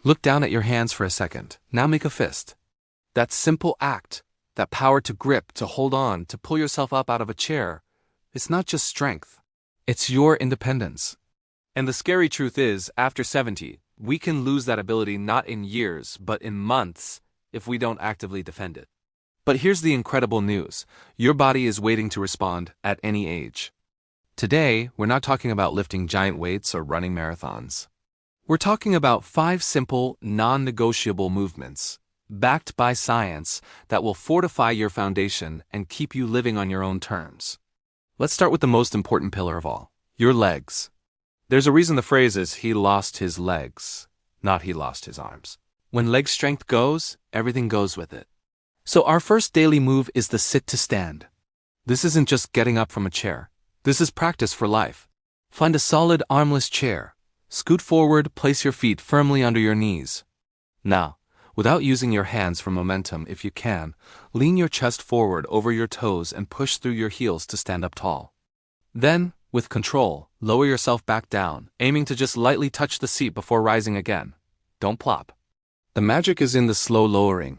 Look down at your hands for a second. Now make a fist. That simple act, that power to grip, to hold on, to pull yourself up out of a chair, it's not just strength. It's your independence. And the scary truth is, after 70, we can lose that ability not in years, but in months, if we don't actively defend it. But here's the incredible news. Your body is waiting to respond at any age. Today, we're not talking about lifting giant weights or running marathons. We're talking about 5 simple, non-negotiable movements, backed by science, that will fortify your foundation and keep you living on your own terms. Let's start with the most important pillar of all, your legs. There's a reason the phrase is, he lost his legs, not he lost his arms. When leg strength goes, everything goes with it. So our first daily move is the sit to stand. This isn't just getting up from a chair. This is practice for life. Find a solid armless chair. Scoot forward, place your feet firmly under your knees. Now, without using your hands for momentum, if you can, lean your chest forward over your toes and push through your heels to stand up tall. Then, with control, lower yourself back down, aiming to just lightly touch the seat before rising again. Don't plop. The magic is in the slow lowering.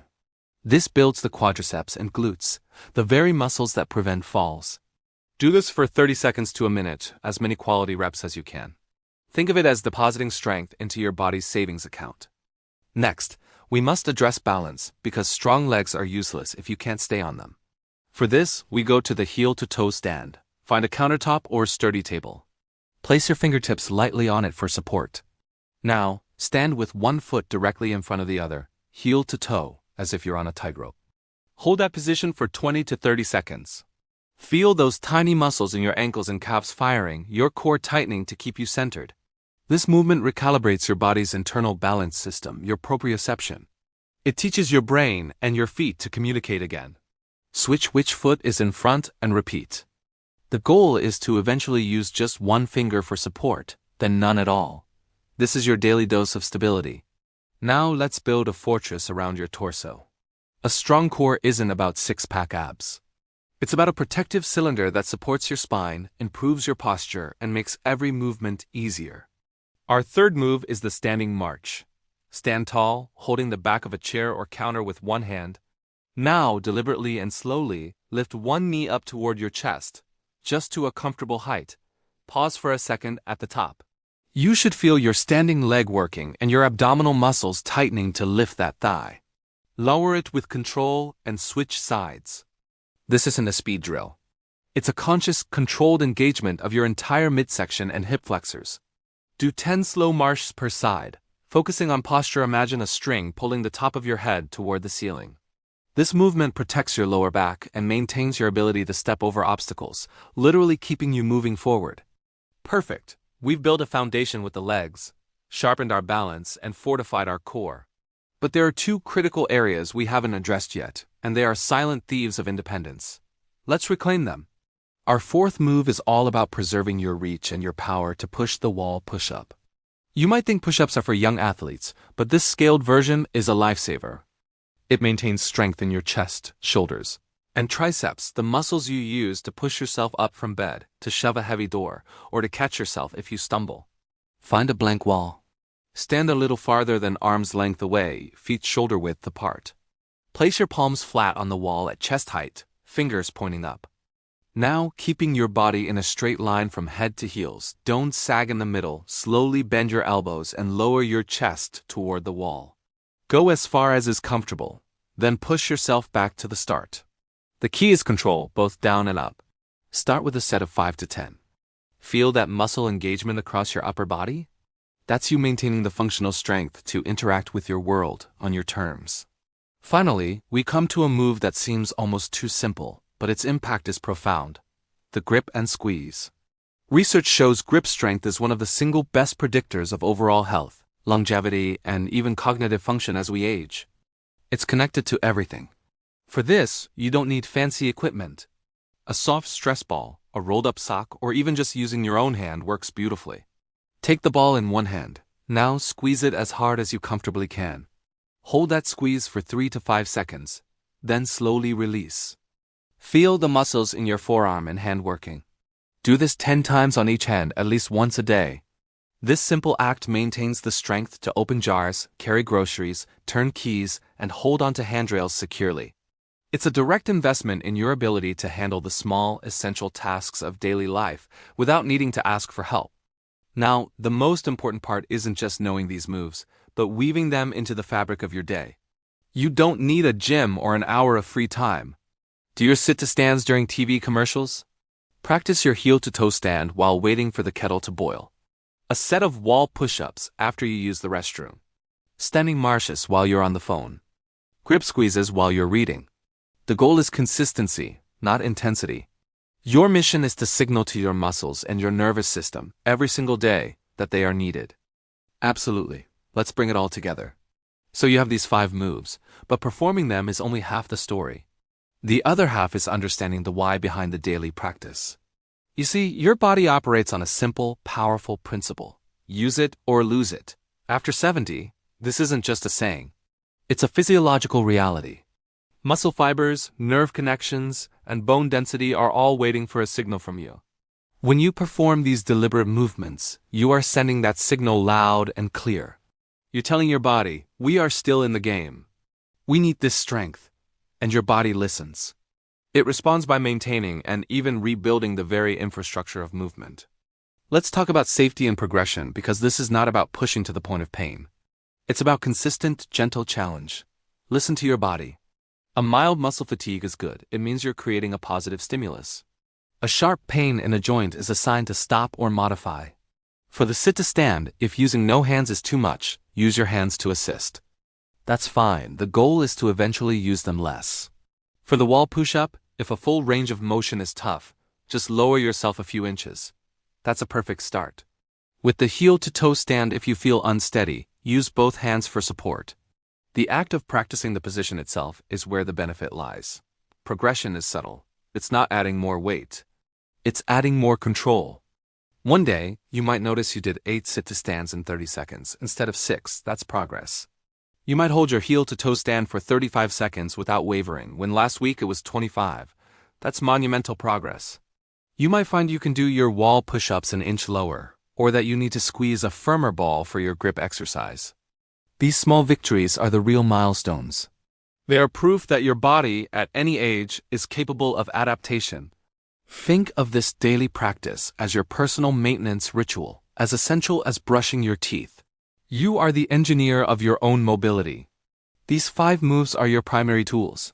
This builds the quadriceps and glutes, the very muscles that prevent falls. Do this for 30 seconds to a minute, as many quality reps as you can. Think of it as depositing strength into your body's savings account. Next, we must address balance, because strong legs are useless if you can't stay on them. For this, we go to the heel-to-toe stand. Find a countertop or sturdy table. Place your fingertips lightly on it for support. Now, stand with one foot directly in front of the other, heel to toe, as if you're on a tightrope. Hold that position for 20 to 30 seconds. Feel those tiny muscles in your ankles and calves firing, your core tightening to keep you centered. This movement recalibrates your body's internal balance system, your proprioception. It teaches your brain and your feet to communicate again. Switch which foot is in front and repeat. The goal is to eventually use just one finger for support, then none at all. This is your daily dose of stability. Now let's build a fortress around your torso. A strong core isn't about six-pack abs. It's about a protective cylinder that supports your spine, improves your posture, and makes every movement easier. Our third move is the standing march. Stand tall, holding the back of a chair or counter with one hand. Now, deliberately and slowly, lift one knee up toward your chest, just to a comfortable height. Pause for a second at the top. You should feel your standing leg working and your abdominal muscles tightening to lift that thigh. Lower it with control and switch sides. This isn't a speed drill. It's a conscious, controlled engagement of your entire midsection and hip flexors. Do 10 slow marches per side. Focusing on posture, imagine a string pulling the top of your head toward the ceiling. This movement protects your lower back and maintains your ability to step over obstacles, literally keeping you moving forward. Perfect. We've built a foundation with the legs, sharpened our balance, and fortified our core. But there are 2 critical areas we haven't addressed yet, and they are silent thieves of independence. Let's reclaim them. Our fourth move is all about preserving your reach and your power to push the wall push-up. You might think push-ups are for young athletes, but this scaled version is a lifesaver. It maintains strength in your chest, shoulders, and triceps, the muscles you use to push yourself up from bed, to shove a heavy door, or to catch yourself if you stumble. Find a blank wall. Stand a little farther than arm's length away, feet shoulder width apart. Place your palms flat on the wall at chest height, fingers pointing up. Now, keeping your body in a straight line from head to heels, don't sag in the middle, slowly bend your elbows and lower your chest toward the wall. Go as far as is comfortable, then push yourself back to the start. The key is control, both down and up. Start with a set of 5 to 10. Feel that muscle engagement across your upper body? That's you maintaining the functional strength to interact with your world on your terms. Finally, we come to a move that seems almost too simple, but its impact is profound: the grip and squeeze. Research shows grip strength is one of the single best predictors of overall health, longevity, and even cognitive function as we age. It's connected to everything. For this, you don't need fancy equipment. A soft stress ball, a rolled-up sock, or even just using your own hand works beautifully. Take the ball in one hand. Now squeeze it as hard as you comfortably can. Hold that squeeze for 3 to 5 seconds, then slowly release. Feel the muscles in your forearm and hand working. Do this 10 times on each hand at least once a day. This simple act maintains the strength to open jars, carry groceries, turn keys, and hold onto handrails securely. It's a direct investment in your ability to handle the small, essential tasks of daily life without needing to ask for help. Now, the most important part isn't just knowing these moves, but weaving them into the fabric of your day. You don't need a gym or an hour of free time. Do your sit-to-stands during TV commercials? Practice your heel-to-toe stand while waiting for the kettle to boil. A set of wall push-ups after you use the restroom. Standing marches while you're on the phone. Grip squeezes while you're reading. The goal is consistency, not intensity. Your mission is to signal to your muscles and your nervous system every single day that they are needed. Absolutely. Let's bring it all together. So you have these 5 moves, but performing them is only half the story. The other half is understanding the why behind the daily practice. You see, your body operates on a simple, powerful principle. Use it or lose it. After 70, this isn't just a saying. It's a physiological reality. Muscle fibers, nerve connections, and bone density are all waiting for a signal from you. When you perform these deliberate movements, you are sending that signal loud and clear. You're telling your body, we are still in the game. We need this strength. And your body listens. It responds by maintaining and even rebuilding the very infrastructure of movement. Let's talk about safety and progression, because this is not about pushing to the point of pain. It's about consistent, gentle challenge. Listen to your body. A mild muscle fatigue is good. It means you're creating a positive stimulus. A sharp pain in a joint is a sign to stop or modify. For the sit-to-stand, if using no hands is too much, use your hands to assist. That's fine. The goal is to eventually use them less. For the wall push-up, if a full range of motion is tough, just lower yourself a few inches. That's a perfect start. With the heel-to-toe stand, if you feel unsteady, use both hands for support. The act of practicing the position itself is where the benefit lies. Progression is subtle. It's not adding more weight. It's adding more control. One day, you might notice you did 8 sit-to-stands in 30 seconds instead of 6. That's progress. You might hold your heel-to-toe stand for 35 seconds without wavering, when last week it was 25. That's monumental progress. You might find you can do your wall push-ups an inch lower, or that you need to squeeze a firmer ball for your grip exercise. These small victories are the real milestones. They are proof that your body, at any age, is capable of adaptation. Think of this daily practice as your personal maintenance ritual, as essential as brushing your teeth. You are the engineer of your own mobility. These 5 moves are your primary tools.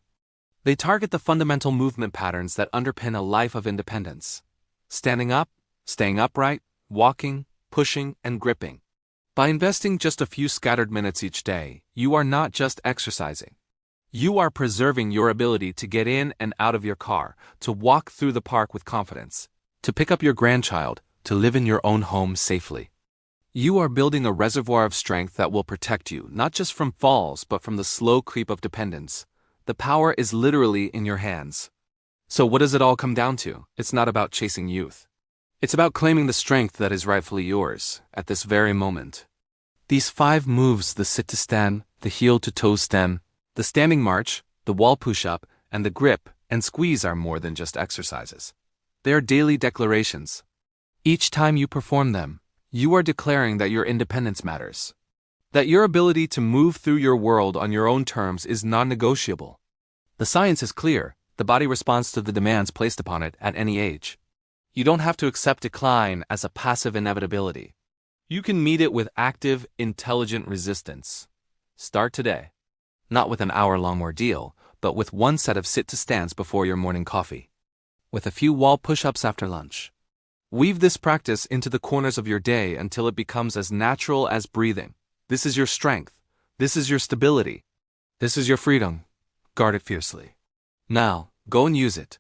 They target the fundamental movement patterns that underpin a life of independence. Standing up, staying upright, walking, pushing, and gripping. By investing just a few scattered minutes each day, you are not just exercising. You are preserving your ability to get in and out of your car, to walk through the park with confidence, to pick up your grandchild, to live in your own home safely. You are building a reservoir of strength that will protect you, not just from falls, but from the slow creep of dependence. The power is literally in your hands. So what does it all come down to? It's not about chasing youth. It's about claiming the strength that is rightfully yours, at this very moment. These 5 moves, the sit-to-stand, the heel-to-toe stand, the standing march, the wall push-up, and the grip and squeeze are more than just exercises. They are daily declarations. Each time you perform them, you are declaring that your independence matters. That your ability to move through your world on your own terms is non-negotiable. The science is clear. The body responds to the demands placed upon it at any age. You don't have to accept decline as a passive inevitability. You can meet it with active, intelligent resistance. Start today. Not with an hour-long ordeal, but with 1 set of sit-to-stands before your morning coffee. With a few wall push-ups after lunch. Weave this practice into the corners of your day until it becomes as natural as breathing. This is your strength. This is your stability. This is your freedom. Guard it fiercely. Now, go and use it.